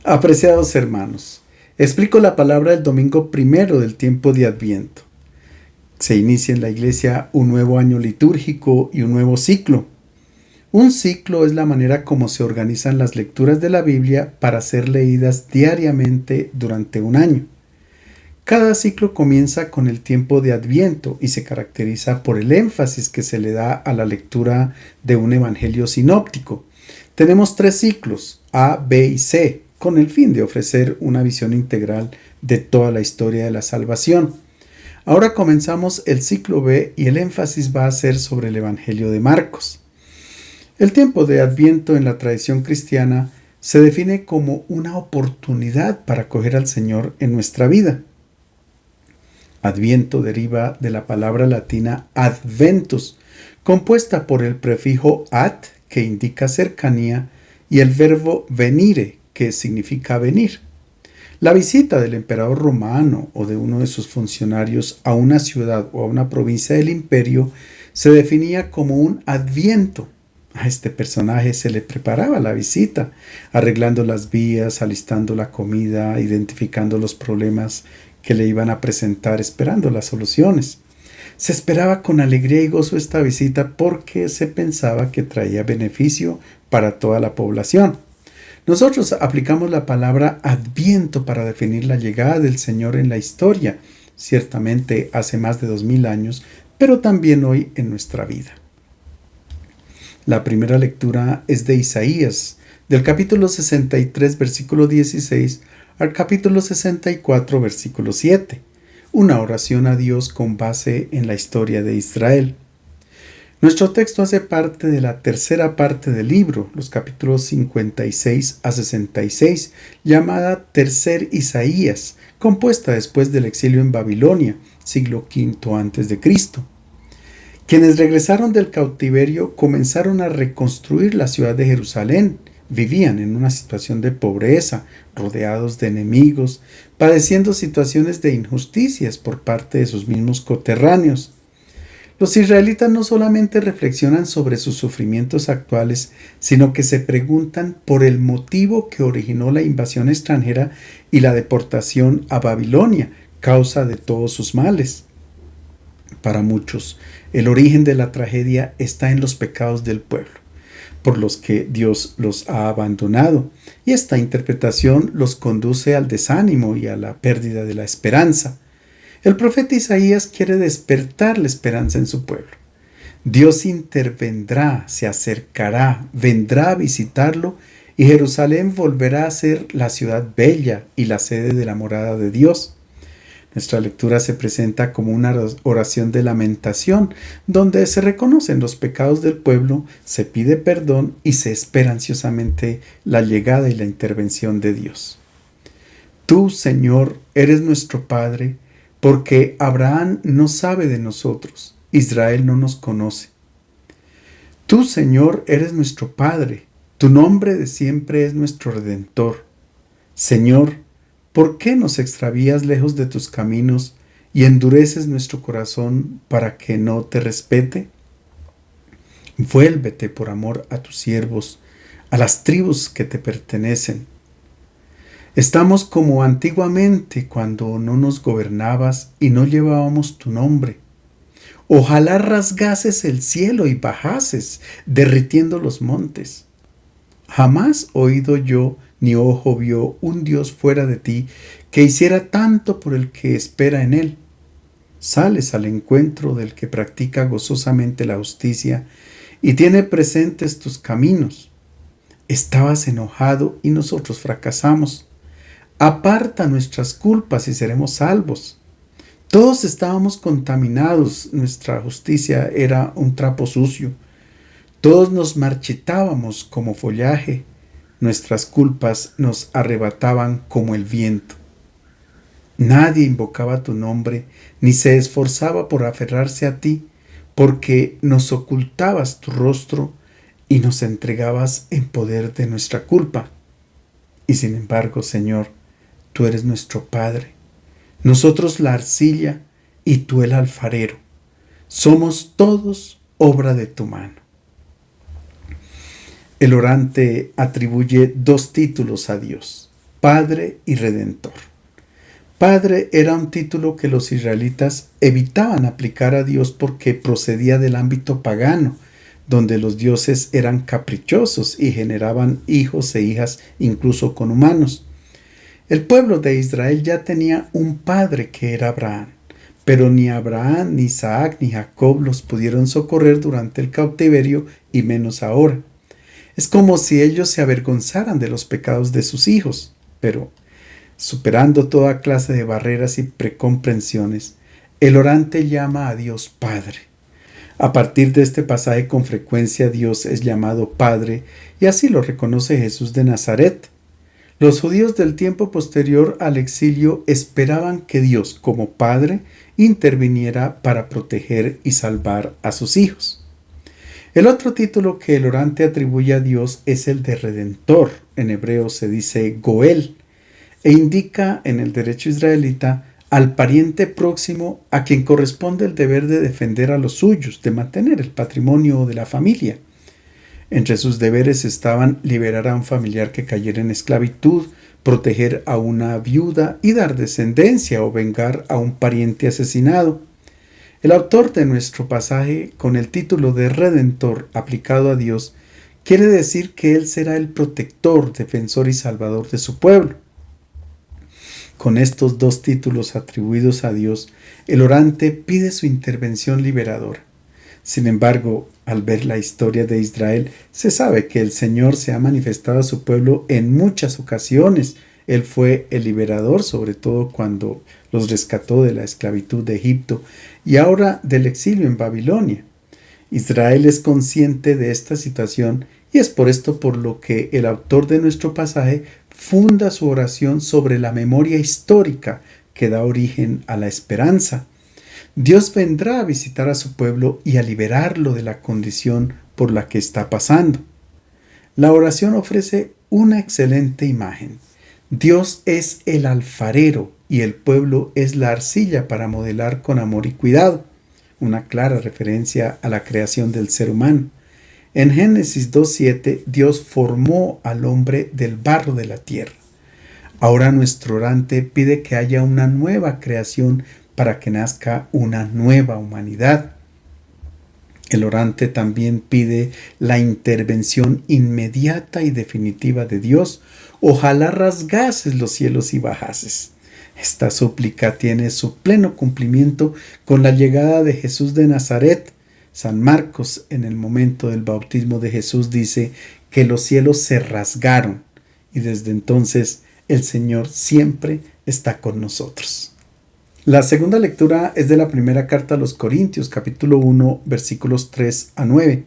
Apreciados hermanos, explico la palabra el domingo primero del tiempo de Adviento. Se inicia en la iglesia un nuevo año litúrgico y un nuevo ciclo. Un ciclo es la manera como se organizan las lecturas de la Biblia para ser leídas diariamente durante un año. Cada ciclo comienza con el tiempo de Adviento y se caracteriza por el énfasis que se le da a la lectura de un evangelio sinóptico. Tenemos 3 ciclos, A, B y C, con el fin de ofrecer una visión integral de toda la historia de la salvación. Ahora comenzamos el ciclo B y el énfasis va a ser sobre el Evangelio de Marcos. El tiempo de Adviento en la tradición cristiana se define como una oportunidad para acoger al Señor en nuestra vida. Adviento deriva de la palabra latina adventus, compuesta por el prefijo ad, que indica cercanía, y el verbo venire, que significa venir. La visita del emperador romano o de uno de sus funcionarios a una ciudad o a una provincia del imperio se definía como un adviento. A este personaje se le preparaba la visita, arreglando las vías, alistando la comida, identificando los problemas que le iban a presentar, esperando las soluciones. Se esperaba con alegría y gozo esta visita porque se pensaba que traía beneficio para toda la población. Nosotros aplicamos la palabra adviento para definir la llegada del Señor en la historia, ciertamente hace más de 2000 años, pero también hoy en nuestra vida. La primera lectura es de Isaías, del capítulo 63, versículo 16, al capítulo 64, versículo 7, una oración a Dios con base en la historia de Israel. Nuestro texto hace parte de la tercera parte del libro, los capítulos 56 a 66, llamada Tercer Isaías, compuesta después del exilio en Babilonia, siglo V a.C. Quienes regresaron del cautiverio comenzaron a reconstruir la ciudad de Jerusalén. Vivían en una situación de pobreza, rodeados de enemigos, padeciendo situaciones de injusticias por parte de sus mismos coterráneos. Los israelitas no solamente reflexionan sobre sus sufrimientos actuales, sino que se preguntan por el motivo que originó la invasión extranjera y la deportación a Babilonia, causa de todos sus males. Para muchos, el origen de la tragedia está en los pecados del pueblo, por los que Dios los ha abandonado, y esta interpretación los conduce al desánimo y a la pérdida de la esperanza. El profeta Isaías quiere despertar la esperanza en su pueblo. Dios intervendrá, se acercará, vendrá a visitarlo y Jerusalén volverá a ser la ciudad bella y la sede de la morada de Dios. Nuestra lectura se presenta como una oración de lamentación, donde se reconocen los pecados del pueblo, se pide perdón y se espera ansiosamente la llegada y la intervención de Dios. Tú, Señor, eres nuestro Padre, porque Abraham no sabe de nosotros, Israel no nos conoce. Tú, Señor, eres nuestro Padre, tu nombre de siempre es nuestro Redentor. Señor, ¿por qué nos extravías lejos de tus caminos y endureces nuestro corazón para que no te respete? Vuélvete por amor a tus siervos, a las tribus que te pertenecen. Estamos como antiguamente cuando no nos gobernabas y no llevábamos tu nombre. Ojalá rasgases el cielo y bajases, derritiendo los montes. Jamás oído yo ni ojo vio un Dios fuera de ti que hiciera tanto por el que espera en él. Sales al encuentro del que practica gozosamente la justicia y tiene presentes tus caminos. Estabas enojado y nosotros fracasamos. Aparta nuestras culpas y seremos salvos. Todos estábamos contaminados, nuestra justicia era un trapo sucio. Todos nos marchitábamos como follaje, nuestras culpas nos arrebataban como el viento. Nadie invocaba tu nombre, ni se esforzaba por aferrarse a ti, porque nos ocultabas tu rostro y nos entregabas en poder de nuestra culpa. Y sin embargo, Señor, tú eres nuestro Padre, nosotros la arcilla y tú el alfarero. Somos todos obra de tu mano. El orante atribuye 2 títulos a Dios. Padre y Redentor. Padre era un título que los israelitas evitaban aplicar a Dios porque procedía del ámbito pagano, donde los dioses eran caprichosos y generaban hijos e hijas incluso con humanos. El pueblo de Israel ya tenía un padre que era Abraham, pero ni Abraham, ni Isaac, ni Jacob los pudieron socorrer durante el cautiverio y menos ahora. Es como si ellos se avergonzaran de los pecados de sus hijos, pero superando toda clase de barreras y precomprensiones, el orante llama a Dios Padre. A partir de este pasaje con frecuencia Dios es llamado Padre y así lo reconoce Jesús de Nazaret. Los judíos del tiempo posterior al exilio esperaban que Dios como Padre interviniera para proteger y salvar a sus hijos. El otro título que el orante atribuye a Dios es el de Redentor. En hebreo se dice Goel, e indica en el derecho israelita al pariente próximo a quien corresponde el deber de defender a los suyos, de mantener el patrimonio de la familia. Entre sus deberes estaban liberar a un familiar que cayera en esclavitud, proteger a una viuda y dar descendencia o vengar a un pariente asesinado. El autor de nuestro pasaje, con el título de Redentor aplicado a Dios, quiere decir que Él será el protector, defensor y salvador de su pueblo. Con estos dos títulos atribuidos a Dios, el orante pide su intervención liberadora. Sin embargo, al ver la historia de Israel, se sabe que el Señor se ha manifestado a su pueblo en muchas ocasiones. Él fue el liberador, sobre todo cuando los rescató de la esclavitud de Egipto y ahora del exilio en Babilonia. Israel es consciente de esta situación y es por esto por lo que el autor de nuestro pasaje funda su oración sobre la memoria histórica que da origen a la esperanza. Dios vendrá a visitar a su pueblo y a liberarlo de la condición por la que está pasando. La oración ofrece una excelente imagen. Dios es el alfarero y el pueblo es la arcilla para modelar con amor y cuidado. Una clara referencia a la creación del ser humano. En Génesis 2:7, Dios formó al hombre del barro de la tierra. Ahora nuestro orante pide que haya una nueva creación para que nazca una nueva humanidad. El orante también pide la intervención inmediata y definitiva de Dios. Ojalá rasgases los cielos y bajases. Esta súplica tiene su pleno cumplimiento con la llegada de Jesús de Nazaret. San Marcos, en el momento del bautismo de Jesús, dice que los cielos se rasgaron y desde entonces el Señor siempre está con nosotros. La segunda lectura es de la primera carta a los Corintios, capítulo 1, versículos 3 a 9.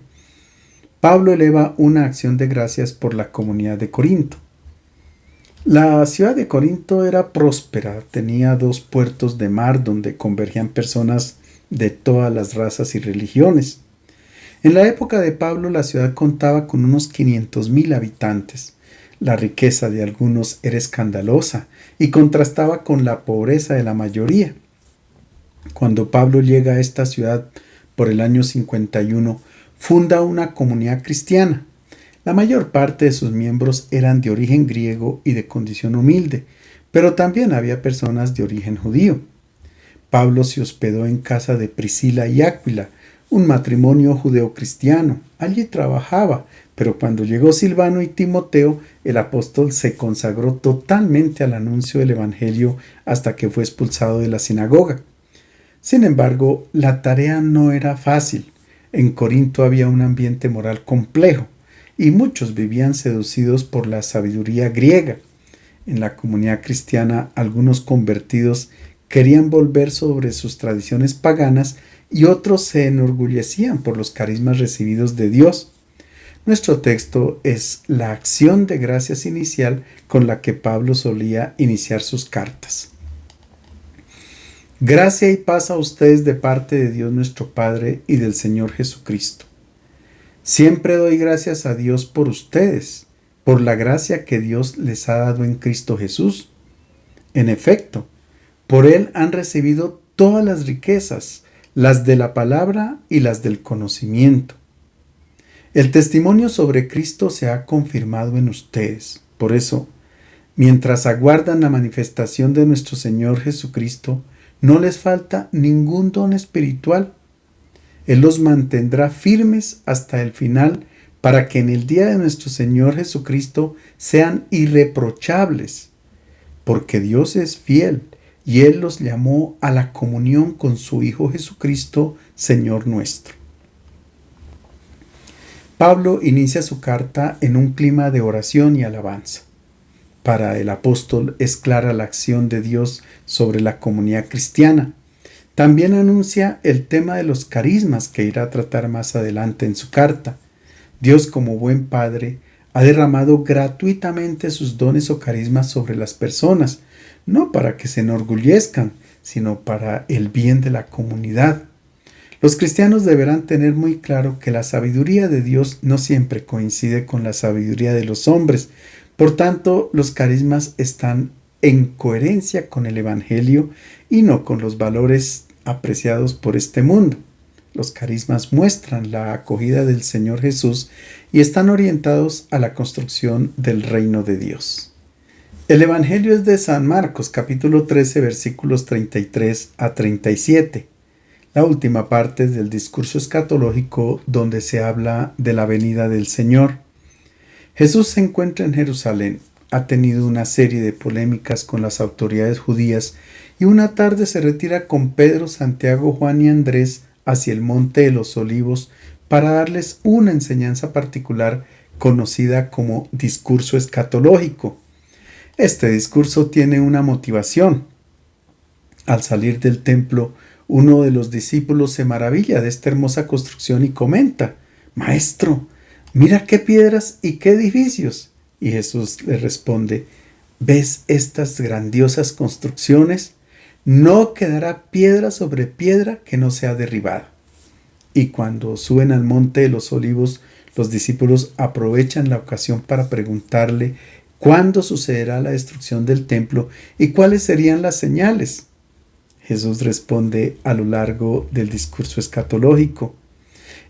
Pablo eleva una acción de gracias por la comunidad de Corinto. La ciudad de Corinto era próspera, tenía 2 puertos de mar donde convergían personas de todas las razas y religiones. En la época de Pablo la ciudad contaba con unos 500,000 habitantes. La riqueza de algunos era escandalosa y contrastaba con la pobreza de la mayoría. Cuando Pablo llega a esta ciudad por el año 51, funda una comunidad cristiana. La mayor parte de sus miembros eran de origen griego y de condición humilde, pero también había personas de origen judío. Pablo se hospedó en casa de Priscila y Áquila, un matrimonio judeocristiano. Allí trabajaba, pero cuando llegó Silvano y Timoteo, el apóstol se consagró totalmente al anuncio del evangelio hasta que fue expulsado de la sinagoga. Sin embargo, la tarea no era fácil. En Corinto había un ambiente moral complejo y muchos vivían seducidos por la sabiduría griega. En la comunidad cristiana, algunos convertidos querían volver sobre sus tradiciones paganas y otros se enorgullecían por los carismas recibidos de Dios. Nuestro texto es la acción de gracias inicial con la que Pablo solía iniciar sus cartas. Gracia y paz a ustedes de parte de Dios nuestro Padre y del Señor Jesucristo. Siempre doy gracias a Dios por ustedes, por la gracia que Dios les ha dado en Cristo Jesús. En efecto, por Él han recibido todas las riquezas, las de la palabra y las del conocimiento. El testimonio sobre Cristo se ha confirmado en ustedes. Por eso, Mientras aguardan la manifestación de nuestro Señor Jesucristo, no les falta ningún don espiritual. Él los mantendrá firmes hasta el final para que en el día de nuestro Señor Jesucristo sean irreprochables, porque Dios es fiel y Él los llamó a la comunión con su Hijo Jesucristo, Señor nuestro. Pablo inicia su carta en un clima de oración y alabanza. Para el apóstol es clara la acción de Dios sobre la comunidad cristiana. También anuncia el tema de los carismas que irá a tratar más adelante en su carta. Dios, como buen Padre, ha derramado gratuitamente sus dones o carismas sobre las personas, no para que se enorgullezcan, sino para el bien de la comunidad. Los cristianos deberán tener muy claro que la sabiduría de Dios no siempre coincide con la sabiduría de los hombres. Por tanto, los carismas están en coherencia con el Evangelio y no con los valores apreciados por este mundo. Los carismas muestran la acogida del Señor Jesús y están orientados a la construcción del reino de Dios. El Evangelio es de San Marcos, capítulo 13, versículos 33 a 37. La última parte del discurso escatológico donde se habla de la venida del Señor. Jesús se encuentra en Jerusalén. Ha tenido una serie de polémicas con las autoridades judías y una tarde se retira con Pedro, Santiago, Juan y Andrés hacia el Monte de los Olivos para darles una enseñanza particular conocida como discurso escatológico. Este discurso tiene una motivación. Al salir del templo, uno de los discípulos se maravilla de esta hermosa construcción y comenta: «Maestro, mira qué piedras y qué edificios». Y Jesús le responde: «¿Ves estas grandiosas construcciones? No quedará piedra sobre piedra que no sea derribada». Y cuando suben al Monte de los Olivos, los discípulos aprovechan la ocasión para preguntarle cuándo sucederá la destrucción del templo y cuáles serían las señales. Jesús responde a lo largo del discurso escatológico.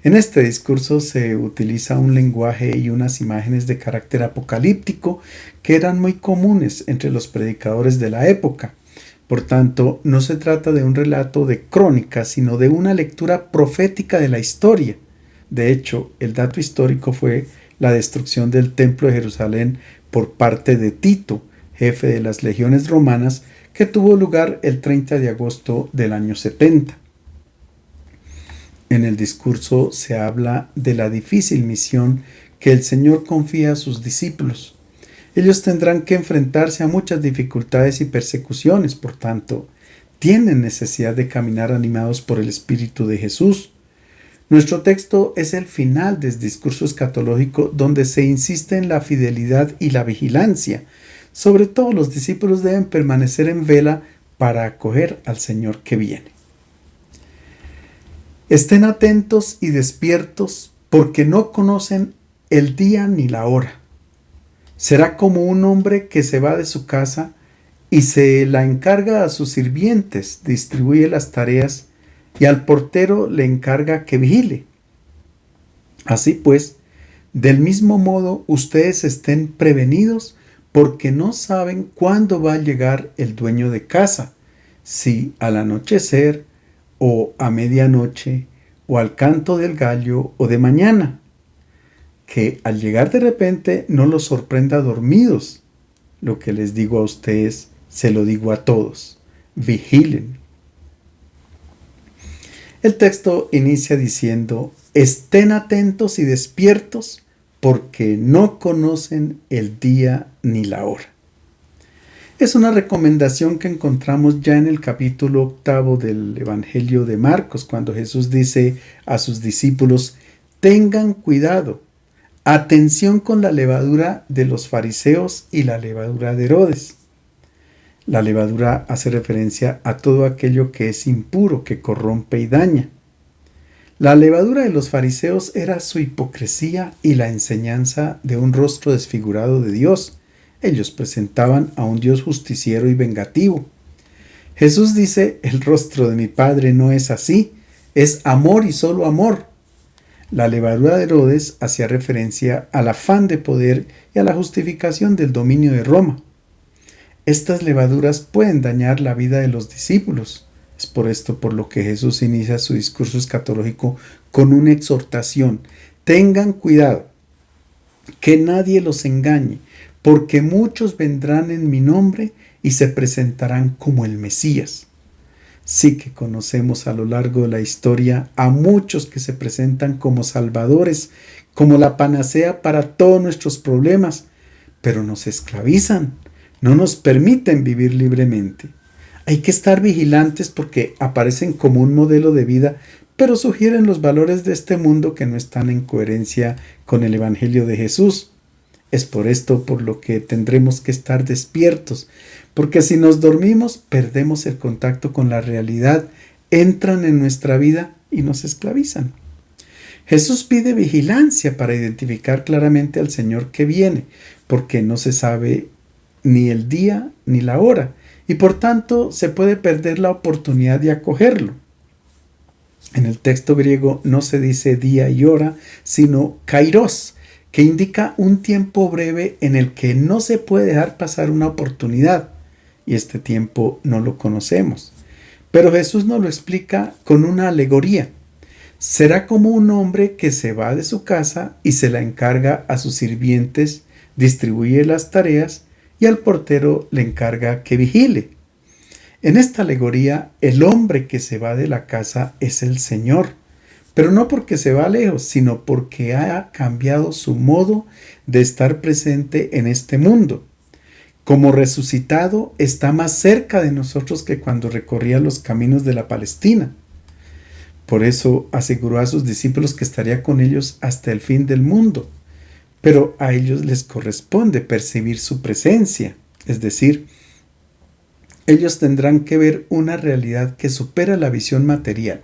En este discurso se utiliza un lenguaje y unas imágenes de carácter apocalíptico que eran muy comunes entre los predicadores de la época. Por tanto, no se trata de un relato de crónica, sino de una lectura profética de la historia. De hecho, el dato histórico fue la destrucción del Templo de Jerusalén por parte de Tito, jefe de las legiones romanas, que tuvo lugar el 30 de agosto del año 70. En el discurso se habla de la difícil misión que el Señor confía a sus discípulos. Ellos tendrán que enfrentarse a muchas dificultades y persecuciones, por tanto, tienen necesidad de caminar animados por el Espíritu de Jesús. Nuestro texto es el final del discurso escatológico donde se insiste en la fidelidad y la vigilancia. Sobre todo, los discípulos deben permanecer en vela para acoger al Señor que viene. Estén atentos y despiertos porque no conocen el día ni la hora. Será como un hombre que se va de su casa y se la encarga a sus sirvientes, distribuye las tareas y al portero le encarga que vigile. Así pues, del mismo modo ustedes estén prevenidos porque no saben cuándo va a llegar el dueño de casa, si al anochecer o a medianoche o al canto del gallo o de mañana, que al llegar de repente no los sorprenda dormidos. Lo que les digo a ustedes, se lo digo a todos: vigilen. El texto inicia diciendo: estén atentos y despiertos porque no conocen el día ni la hora. Es una recomendación que encontramos ya en el capítulo 8 del Evangelio de Marcos, cuando Jesús dice a sus discípulos: tengan cuidado, atención con la levadura de los fariseos y la levadura de Herodes. La levadura hace referencia a todo aquello que es impuro, que corrompe y daña. La levadura de los fariseos era su hipocresía y la enseñanza de un rostro desfigurado de Dios. Ellos presentaban a un Dios justiciero y vengativo. Jesús dice: el rostro de mi Padre no es así, es amor y solo amor. La levadura de Herodes hacía referencia al afán de poder y a la justificación del dominio de Roma. Estas levaduras pueden dañar la vida de los discípulos. Es por esto por lo que Jesús inicia su discurso escatológico con una exhortación. Tengan cuidado, que nadie los engañe, porque muchos vendrán en mi nombre y se presentarán como el Mesías. Sí que conocemos a lo largo de la historia a muchos que se presentan como salvadores, como la panacea para todos nuestros problemas, pero nos esclavizan, no nos permiten vivir libremente. Hay que estar vigilantes porque aparecen como un modelo de vida, pero sugieren los valores de este mundo que no están en coherencia con el Evangelio de Jesús. Es por esto por lo que tendremos que estar despiertos, porque si nos dormimos perdemos el contacto con la realidad, entran en nuestra vida y nos esclavizan. Jesús pide vigilancia para identificar claramente al Señor que viene, porque no se sabe ni el día ni la hora, y por tanto se puede perder la oportunidad de acogerlo. En el texto griego no se dice día y hora, sino kairos, que indica un tiempo breve en el que no se puede dejar pasar una oportunidad, y este tiempo no lo conocemos. Pero Jesús nos lo explica con una alegoría. Será como un hombre que se va de su casa y se la encarga a sus sirvientes, distribuye las tareas y al portero le encarga que vigile. En esta alegoría, el hombre que se va de la casa es el Señor, pero no porque se va lejos, sino porque ha cambiado su modo de estar presente en este mundo. Como resucitado, está más cerca de nosotros que cuando recorría los caminos de la Palestina. Por eso aseguró a sus discípulos que estaría con ellos hasta el fin del mundo. Pero a ellos les corresponde percibir su presencia, es decir, ellos tendrán que ver una realidad que supera la visión material.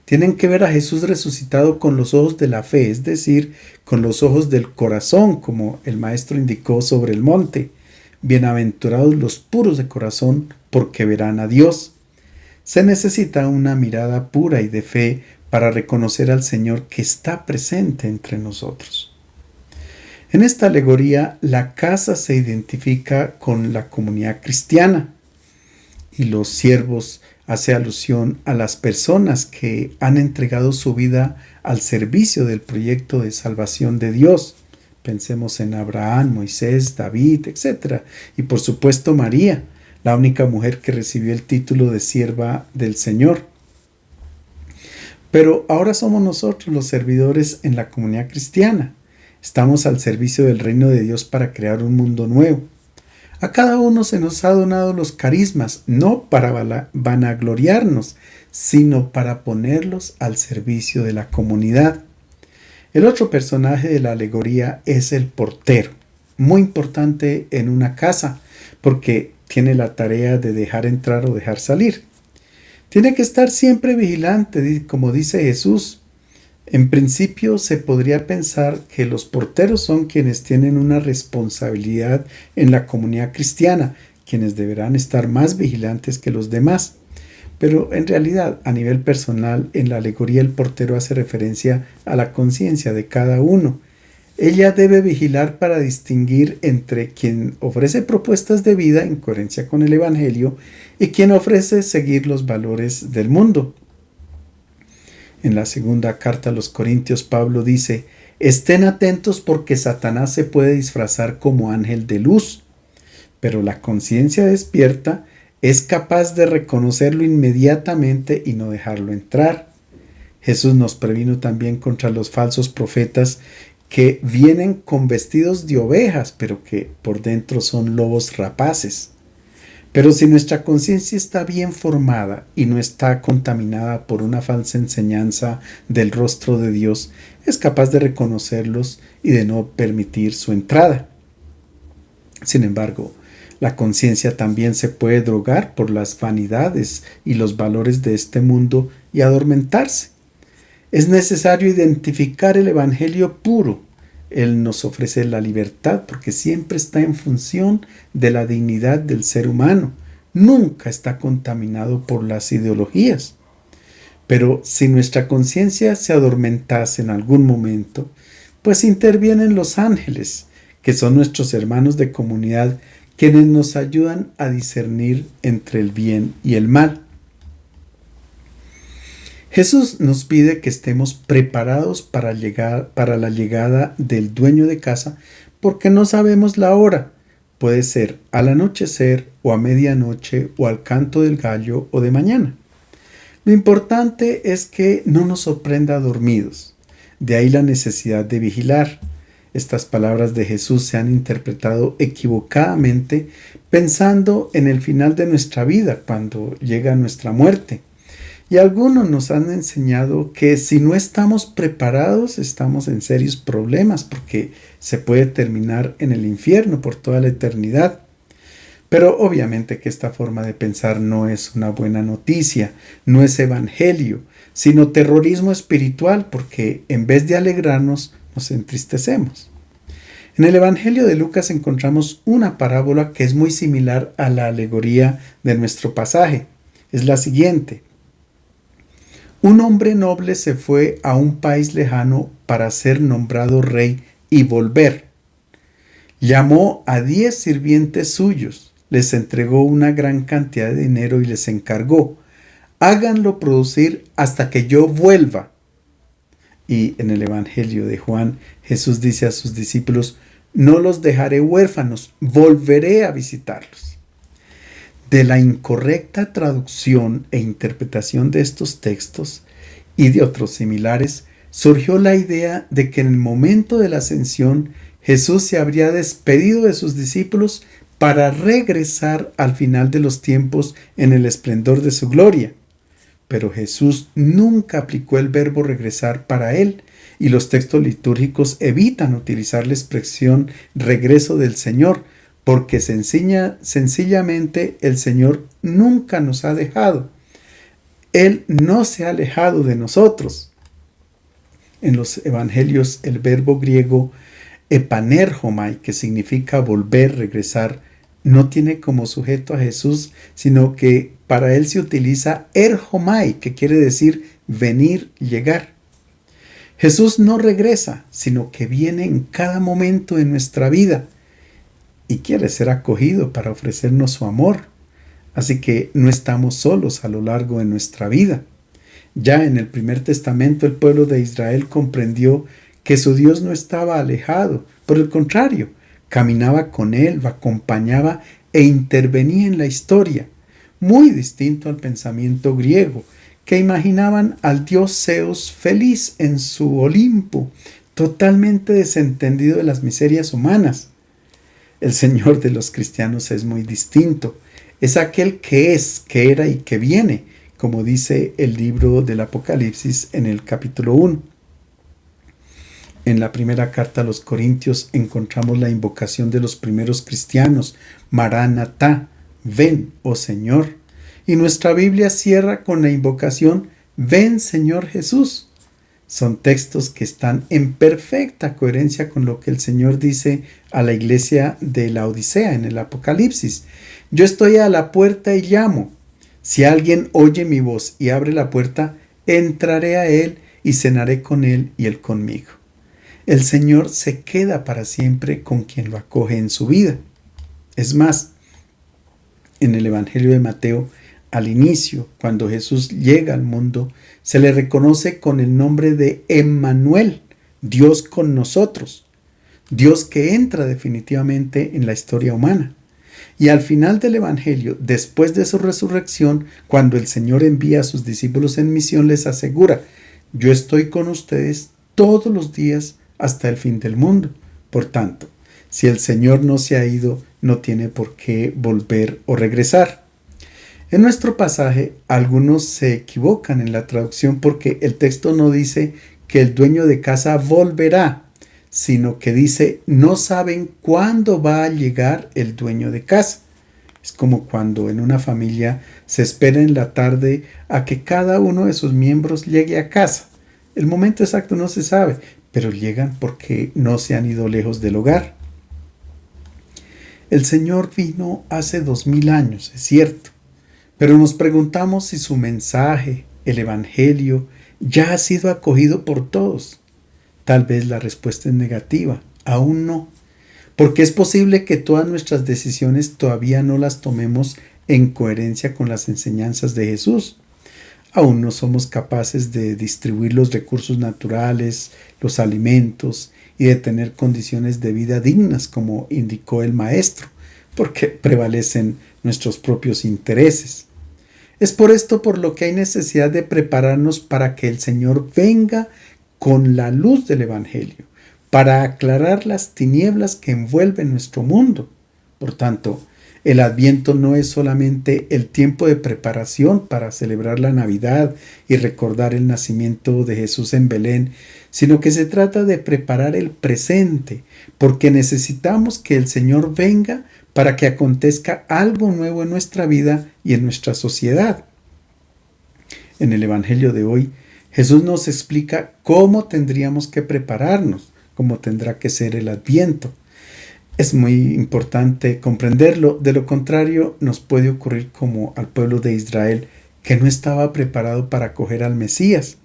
Tienen que ver a Jesús resucitado con los ojos de la fe, es decir, con los ojos del corazón, como el Maestro indicó sobre el monte. Bienaventurados los puros de corazón, porque verán a Dios. Se necesita una mirada pura y de fe para reconocer al Señor que está presente entre nosotros. En esta alegoría, la casa se identifica con la comunidad cristiana y los siervos hace alusión a las personas que han entregado su vida al servicio del proyecto de salvación de Dios. Pensemos en Abraham, Moisés, David, etc. Y por supuesto María, la única mujer que recibió el título de sierva del Señor. Pero ahora somos nosotros los servidores en la comunidad cristiana. Estamos al servicio del reino de Dios para crear un mundo nuevo. A cada uno se nos ha donado los carismas, no para vanagloriarnos, sino para ponerlos al servicio de la comunidad. El otro personaje de la alegoría es el portero, muy importante en una casa, porque tiene la tarea de dejar entrar o dejar salir. Tiene que estar siempre vigilante, como dice Jesús. En principio se podría pensar que los porteros son quienes tienen una responsabilidad en la comunidad cristiana, quienes deberán estar más vigilantes que los demás. Pero en realidad, a nivel personal, en la alegoría el portero hace referencia a la conciencia de cada uno. Ella debe vigilar para distinguir entre quien ofrece propuestas de vida en coherencia con el Evangelio y quien ofrece seguir los valores del mundo. En la segunda carta a los Corintios, Pablo dice: estén atentos porque Satanás se puede disfrazar como ángel de luz, pero la conciencia despierta es capaz de reconocerlo inmediatamente y no dejarlo entrar. Jesús nos previno también contra los falsos profetas que vienen con vestidos de ovejas, pero que por dentro son lobos rapaces. Pero si nuestra conciencia está bien formada y no está contaminada por una falsa enseñanza del rostro de Dios, es capaz de reconocerlos y de no permitir su entrada. Sin embargo, la conciencia también se puede drogar por las vanidades y los valores de este mundo y adormentarse. Es necesario identificar el Evangelio puro. Él nos ofrece la libertad porque siempre está en función de la dignidad del ser humano. Nunca está contaminado por las ideologías. Pero si nuestra conciencia se adormentase en algún momento, pues intervienen los ángeles, que son nuestros hermanos de comunidad, quienes nos ayudan a discernir entre el bien y el mal. Jesús nos pide que estemos preparados para la llegada del dueño de casa porque no sabemos la hora. Puede ser al anochecer o a medianoche o al canto del gallo o de mañana. Lo importante es que no nos sorprenda dormidos. De ahí la necesidad de vigilar. Estas palabras de Jesús se han interpretado equivocadamente pensando en el final de nuestra vida, cuando llega nuestra muerte. Y algunos nos han enseñado que si no estamos preparados, estamos en serios problemas porque se puede terminar en el infierno por toda la eternidad. Pero obviamente que esta forma de pensar no es una buena noticia, no es evangelio, sino terrorismo espiritual, porque en vez de alegrarnos, nos entristecemos. En el Evangelio de Lucas encontramos una parábola que es muy similar a la alegoría de nuestro pasaje. Es la siguiente. Un hombre noble se fue a un país lejano para ser nombrado rey y volver. Llamó a 10 sirvientes suyos, les entregó una gran cantidad de dinero y les encargó: háganlo producir hasta que yo vuelva. Y en el Evangelio de Juan, Jesús dice a sus discípulos: no los dejaré huérfanos, volveré a visitarlos. De la incorrecta traducción e interpretación de estos textos y de otros similares, surgió la idea de que en el momento de la ascensión Jesús se habría despedido de sus discípulos para regresar al final de los tiempos en el esplendor de su gloria. Pero Jesús nunca aplicó el verbo regresar para él, y los textos litúrgicos evitan utilizar la expresión regreso del Señor, porque sencillamente el Señor nunca nos ha dejado. Él no se ha alejado de nosotros. En los evangelios el verbo griego epanerhomai, que significa volver, regresar, no tiene como sujeto a Jesús, sino que para él se utiliza erhomai, que quiere decir venir, llegar. Jesús no regresa, sino que viene en cada momento de nuestra vida y quiere ser acogido para ofrecernos su amor. Así que no estamos solos a lo largo de nuestra vida. Ya en el Primer Testamento el pueblo de Israel comprendió que su Dios no estaba alejado, por el contrario, caminaba con él, lo acompañaba e intervenía en la historia, muy distinto al pensamiento griego, que imaginaban al dios Zeus feliz en su Olimpo, totalmente desentendido de las miserias humanas. El Señor de los cristianos es muy distinto. Es aquel que es, que era y que viene, como dice el libro del Apocalipsis en el capítulo 1. En la primera carta a los Corintios encontramos la invocación de los primeros cristianos: Maranatá, ven, oh Señor. Y nuestra Biblia cierra con la invocación: ven, Señor Jesús. Son textos que están en perfecta coherencia con lo que el Señor dice a la iglesia de la Odisea en el Apocalipsis. Yo estoy a la puerta y llamo. Si alguien oye mi voz y abre la puerta, entraré a él y cenaré con él y él conmigo. El Señor se queda para siempre con quien lo acoge en su vida. Es más, en el Evangelio de Mateo, al inicio, cuando Jesús llega al mundo, se le reconoce con el nombre de Emmanuel, Dios con nosotros, Dios que entra definitivamente en la historia humana. Y al final del Evangelio, después de su resurrección, cuando el Señor envía a sus discípulos en misión, les asegura: yo estoy con ustedes todos los días hasta el fin del mundo. Por tanto, si el Señor no se ha ido, no tiene por qué volver o regresar. En nuestro pasaje, algunos se equivocan en la traducción porque el texto no dice que el dueño de casa volverá, sino que dice: no saben cuándo va a llegar el dueño de casa. Es como cuando en una familia se espera en la tarde a que cada uno de sus miembros llegue a casa. El momento exacto no se sabe, pero llegan porque no se han ido lejos del hogar. El Señor vino hace 2000 años, es cierto, pero nos preguntamos si su mensaje, el Evangelio, ya ha sido acogido por todos. Tal vez la respuesta es negativa, aún no, porque es posible que todas nuestras decisiones todavía no las tomemos en coherencia con las enseñanzas de Jesús. Aún no somos capaces de distribuir los recursos naturales, los alimentos y de tener condiciones de vida dignas, como indicó el Maestro, porque prevalecen nuestros propios intereses. Es por esto por lo que hay necesidad de prepararnos para que el Señor venga con la luz del Evangelio, para aclarar las tinieblas que envuelven nuestro mundo. Por tanto, el Adviento no es solamente el tiempo de preparación para celebrar la Navidad y recordar el nacimiento de Jesús en Belén, sino que se trata de preparar el presente, porque necesitamos que el Señor venga para que acontezca algo nuevo en nuestra vida y en nuestra sociedad. En el Evangelio de hoy, Jesús nos explica cómo tendríamos que prepararnos, cómo tendrá que ser el Adviento. Es muy importante comprenderlo, de lo contrario nos puede ocurrir como al pueblo de Israel, que no estaba preparado para acoger al Mesías,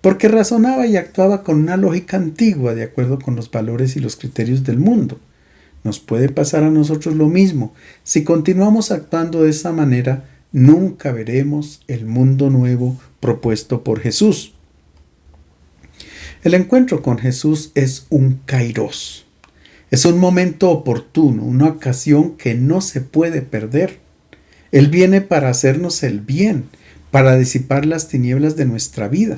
porque razonaba y actuaba con una lógica antigua de acuerdo con los valores y los criterios del mundo. Nos puede pasar a nosotros lo mismo. Si continuamos actuando de esa manera, nunca veremos el mundo nuevo propuesto por Jesús. El encuentro con Jesús es un kairos. Es un momento oportuno, una ocasión que no se puede perder. Él viene para hacernos el bien, para disipar las tinieblas de nuestra vida.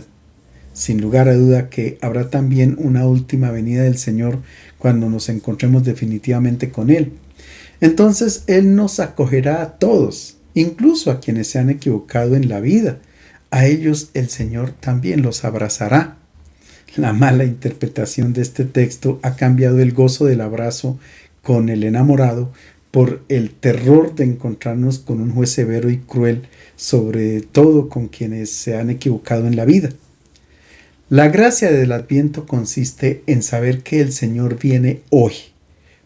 Sin lugar a duda que habrá también una última venida del Señor cuando nos encontremos definitivamente con Él. Entonces Él nos acogerá a todos, incluso a quienes se han equivocado en la vida. A ellos el Señor también los abrazará. La mala interpretación de este texto ha cambiado el gozo del abrazo con el enamorado por el terror de encontrarnos con un juez severo y cruel, sobre todo con quienes se han equivocado en la vida. La gracia del Adviento consiste en saber que el Señor viene hoy.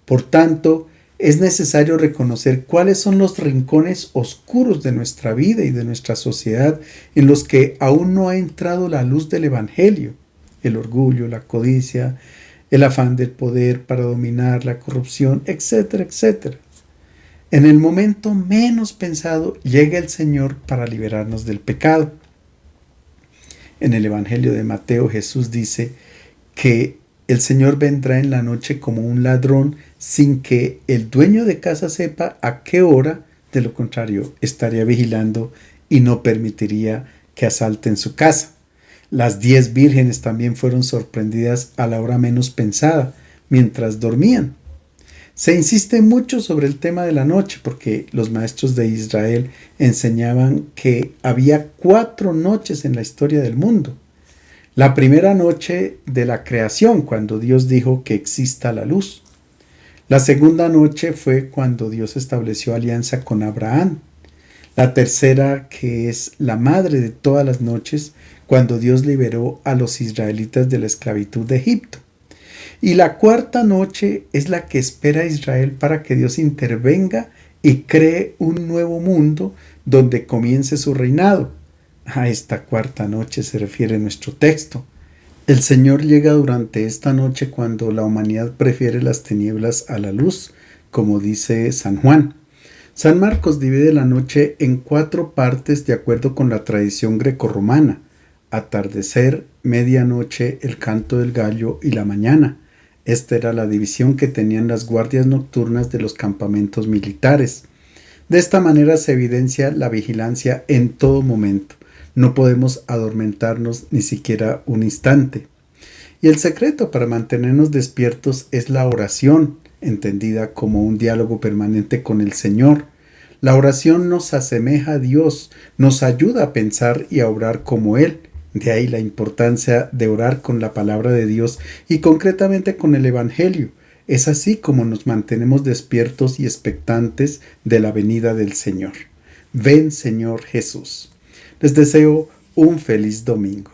Por tanto, es necesario reconocer cuáles son los rincones oscuros de nuestra vida y de nuestra sociedad en los que aún no ha entrado la luz del Evangelio. El orgullo, la codicia, el afán del poder para dominar, la corrupción, etcétera, etcétera. En el momento menos pensado llega el Señor para liberarnos del pecado. En el Evangelio de Mateo, Jesús dice que el Señor vendrá en la noche como un ladrón sin que el dueño de casa sepa a qué hora, de lo contrario, estaría vigilando y no permitiría que asalten su casa. Las 10 vírgenes también fueron sorprendidas a la hora menos pensada, mientras dormían. Se insiste mucho sobre el tema de la noche porque los maestros de Israel enseñaban que había 4 noches en la historia del mundo. La primera noche de la creación, cuando Dios dijo que exista la luz. La segunda noche fue cuando Dios estableció alianza con Abraham. La tercera, que es la madre de todas las noches, cuando Dios liberó a los israelitas de la esclavitud de Egipto. Y la cuarta noche es la que espera a Israel para que Dios intervenga y cree un nuevo mundo donde comience su reinado. A esta cuarta noche se refiere nuestro texto. El Señor llega durante esta noche cuando la humanidad prefiere las tinieblas a la luz, como dice San Juan. San Marcos divide la noche en 4 partes de acuerdo con la tradición grecorromana: atardecer, medianoche, el canto del gallo y la mañana. Esta era la división que tenían las guardias nocturnas de los campamentos militares. De esta manera se evidencia la vigilancia en todo momento. No podemos adormentarnos ni siquiera un instante. Y el secreto para mantenernos despiertos es la oración, entendida como un diálogo permanente con el Señor. La oración nos asemeja a Dios, nos ayuda a pensar y a obrar como Él. De ahí la importancia de orar con la palabra de Dios y concretamente con el Evangelio. Es así como nos mantenemos despiertos y expectantes de la venida del Señor. Ven, Señor Jesús. Les deseo un feliz domingo.